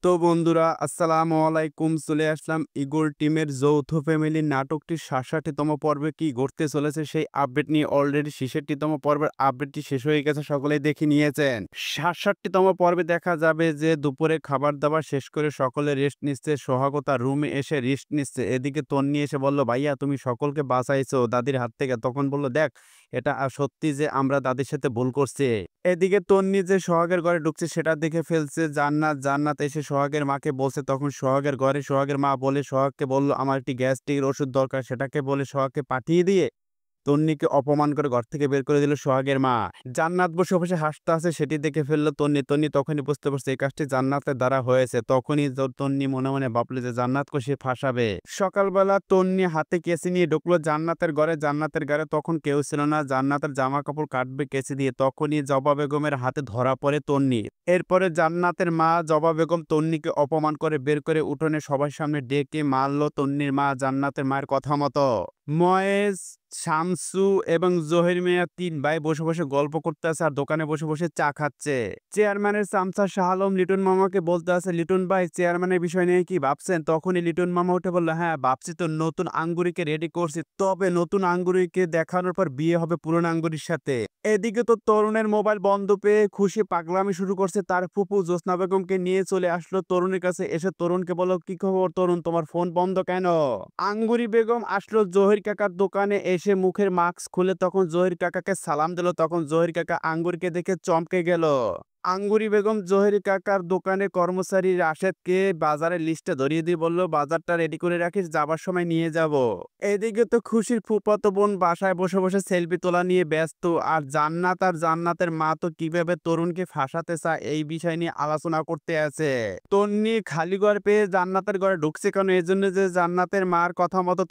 তো বন্ধুরা আসসালামু আলাইকুম। চলে আসলাম ইগল টিমের যৌথ ফ্যামিলি নাটকটির ৬৭তম পর্বে কি ঘটতে চলেছে সেই আপডেট নিয়ে। অলরেডি ৬৬তম পর্বের আপডেটটি শেষ হয়ে গেছে, সকলেই দেখে নিয়েছেন। ৬৭তম পর্বে দেখা যাবে যে দুপুরে খাবার দাবার শেষ করে সকলে রেস্ট নিচ্ছে, সোহাগতা রুমে এসে রেস্ট নিচ্ছে। এদিকে তন্নি এসে বলল, ভাইয়া তুমি সকলকে বাঁচাইছো দাদির হাত থেকে। তখন বলল, দেখ এটা সত্যি যে আমরা দাদির সাথে ভুল করছি। এদিকে তন্নি যে সোহাগের ঘরে ঢুকছে সেটা দেখে ফেলছে জান্নাত এসে সোহাগের মাকে বলছে। তখন সোহাগের ঘরে সোহাগের মা বলে, সোহাগকে বলল আমার একটি গ্যাস্ট্রিকের ওষুধ দরকার, সেটাকে বলে সোহাগকে পাঠিয়ে দিয়ে তন্নিকে অপমান করে ঘর থেকে বের করে দিল সোহাগের মা। জান্নাত বসে বসে হাসতে আছে, সেটি দেখে ফেললো তন্নি তখনই বুঝতে পারছে এই কাজটি জান্নাতের দ্বারা হয়েছে। তখনই তন্নি মনে মনে ভাবলো যে জান্নাতকে সে ফাঁসাবে। সকালবেলা তন্নি হাতে কেচি নিয়ে ঢুকলো জান্নাতের ঘরে তখন কেউ ছিল না। জান্নাতের জামা কাপড় কাটবে কেচি দিয়ে, তখনই জবা বেগমের হাতে ধরা পড়ে তন্নি। এরপরে জান্নাতের মা জবা বেগম তন্নিকে অপমান করে বের করে উঠোনে সবার সামনে ডেকে মারলো। তন্নির মা জান্নাতের মায়ের কথা মতো ময়েজ, শামসু এবং জহির মিয়া ৩ ভাই বসে বসে গল্প করতে আছে আর দোকানে বসে বসে চা খাচ্ছে। চেয়ারম্যানের চামচা শাহ আলম লিটন মামাকে বলতে আছে, লিটন ভাই চেয়ারম্যানের বিষয় নিয়ে কি ভাবছেন? তখনই লিটন মামা উঠে বলল, হ্যাঁ ভাবছি তো, নতুন আঙ্গুরিকে রেডি করছি, তবে নতুন আঙ্গুরিকে দেখানোর পর বিয়ে হবে পুরনো আঙ্গুরির সাথে। এদিকে তো তরুণের মোবাইল বন্ধ পেয়ে খুশি পাগলামি শুরু করছে। তার ফুপু জোসনা বেগমকে নিয়ে চলে আসলো তরুণের কাছে। এসে তরুণকে বলল, কি খবর তরুণ, তোমার ফোন বন্ধ কেন? আঙ্গুরি বেগম আসলো জহির কাকার দোকানে, এসে মুখের মাস্ক খুলে তখন জহির কাকাকে সালাম দিল। তখন জহির কাকা আঙ্গুরকে দেখে চমকে গেল। আঙ্গুরি বেগম জহির কাকার দোকানে কর্মচারী রাশেদকে বাজারের লিস্টে ধরিয়ে দিয়ে বলল, বাজারটা রেডি করে রাখিস, যাবার সময় নিয়ে যাব। এদিকে তো খুশির ফুফাতো বোন বাসায় বসে বসে সেলফি তোলা নিয়ে ব্যস্ত। আর জান্নাতের মা তো কিভাবে তরুণকে ফাঁসাতে চায় এই বিষয় নিয়ে আলোচনা করতে আছে। তন্নি খালি ঘর পেয়ে জান্নাতের ঘরে ঢুকছে কেন? এই জন্য যে জান্নাতের মার কথা মতো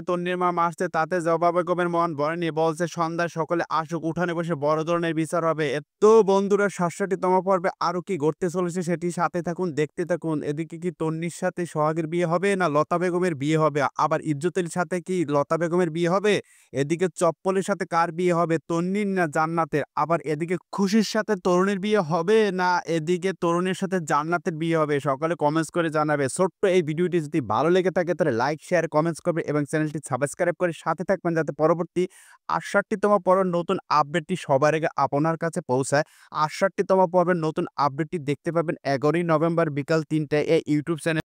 তন্নির মা মারছে, তাতে জবা বেগমের মন ভরেনি। বলছে সন্ধ্যায় সকলে আসুক, উঠানে বসে বড় ধরনের বিচার হবে। তো বন্ধুরা ৬৭তম পর্বে আরো কি ঘটতে চলেছে সেটি সাথে থাকুন, দেখতে থাকুন। এদিকে কি তন্নির সাথে সোহাগের বিয়ে হবে না লতা বেগমের বিয়ে হবে? আবার ইজ্জতের সাথে কি লতা বেগমের বিয়ে হবে? এদিকে চপ্পলের সাথে কার বিয়ে হবে, তন্নির না জান্নাতের? আবার এদিকে খুশির সাথে তরুণের বিয়ে হবে না এদিকে তরুণের সাথে জান্নাতের বিয়ে হবে? সকালে কমেন্টস করে জানাবে। ছোট্ট এই ভিডিওটি যদি ভালো লেগে থাকে তাহলে লাইক শেয়ার কমেন্টস করবে এবং চ্যানেলটি সাবস্ক্রাইব করে সাথে থাকবেন, যাতে পরবর্তী ৬৮তম পর্বের নতুন আপডেটটি সবার আগে আপনার কাছে পৌঁছায়। ৬৮তম পর্বের নতুন আপডেটটি দেখতে পাবেন ১১ই নভেম্বর বিকাল ৩টায় এই ইউটিউব চ্যানেল।